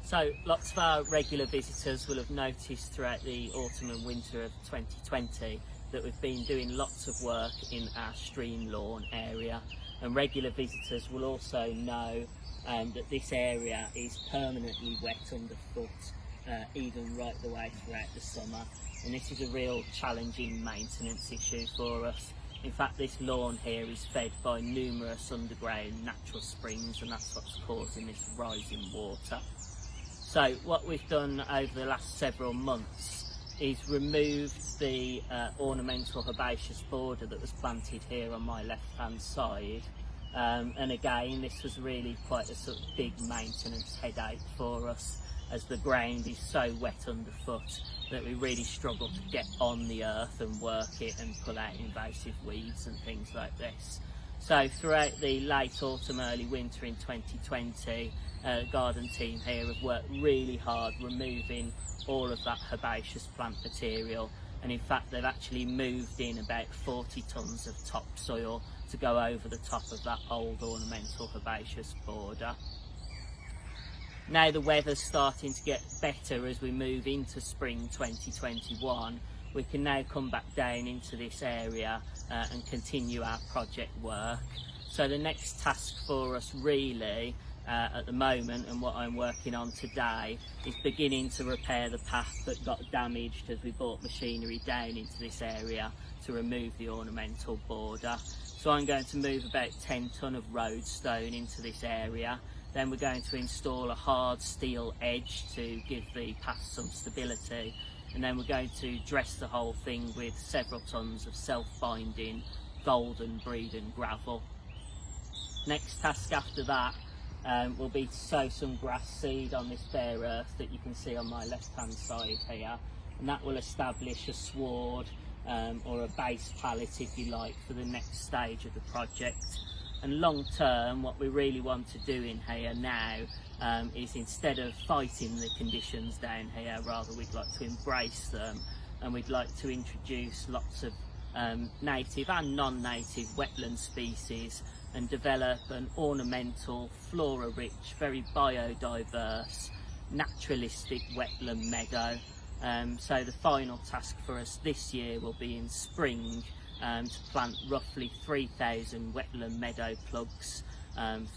So lots of our regular visitors will have noticed throughout the autumn and winter of 2020 that we've been doing lots of work in our stream lawn area, and regular visitors will also know that this area is permanently wet underfoot, even right the way throughout the summer, and this is a real challenging maintenance issue for us. In fact, this lawn here is fed by numerous underground natural springs, and that's what's causing this rising water. So what we've done over the last several months is removed the ornamental herbaceous border that was planted here on my left hand side, and again this was really quite a sort of big maintenance headache for us, as the ground is so wet underfoot that we really struggle to get on the earth and work it and pull out invasive weeds and things like this. So throughout the late autumn, early winter in 2020, the garden team here have worked really hard removing all of that herbaceous plant material, and in fact they've actually moved in about 40 tonnes of topsoil to go over the top of that old ornamental herbaceous border. Now the weather's starting to get better as we move into spring 2021, we can now come back down into this area and continue our project work. So the next task for us really at the moment, and what I'm working on today, is beginning to repair the path that got damaged as we brought machinery down into this area to remove the ornamental border. So I'm going to move about 10 tonne of road stone into this area. Then we're going to install a hard steel edge to give the path some stability, and then we're going to dress the whole thing with several tonnes of self-binding golden Breeden gravel. Next task after that will be to sow some grass seed on this bare earth that you can see on my left hand side here, and that will establish a sward or a base pallet, if you like, for the next stage of the project. And long term, what we really want to do in here now is, instead of fighting the conditions down here, rather we'd like to embrace them, and we'd like to introduce lots of native and non-native wetland species and develop an ornamental, flora-rich, very biodiverse, naturalistic wetland meadow. So the final task for us this year will be in spring to plant roughly 3,000 wetland meadow plugs,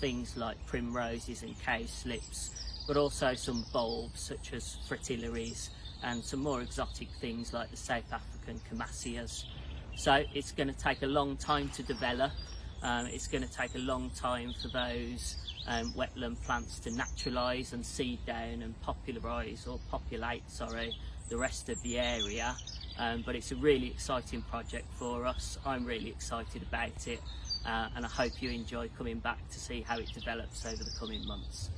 things like primroses and cowslips, but also some bulbs such as fritillaries and some more exotic things like the South African camasias. So it's going to take a long time to develop. It's going to take a long time for those wetland plants to naturalise and seed down and populate the rest of the area, but it's a really exciting project for us. I'm really excited about it, and I hope you enjoy coming back to see how it develops over the coming months.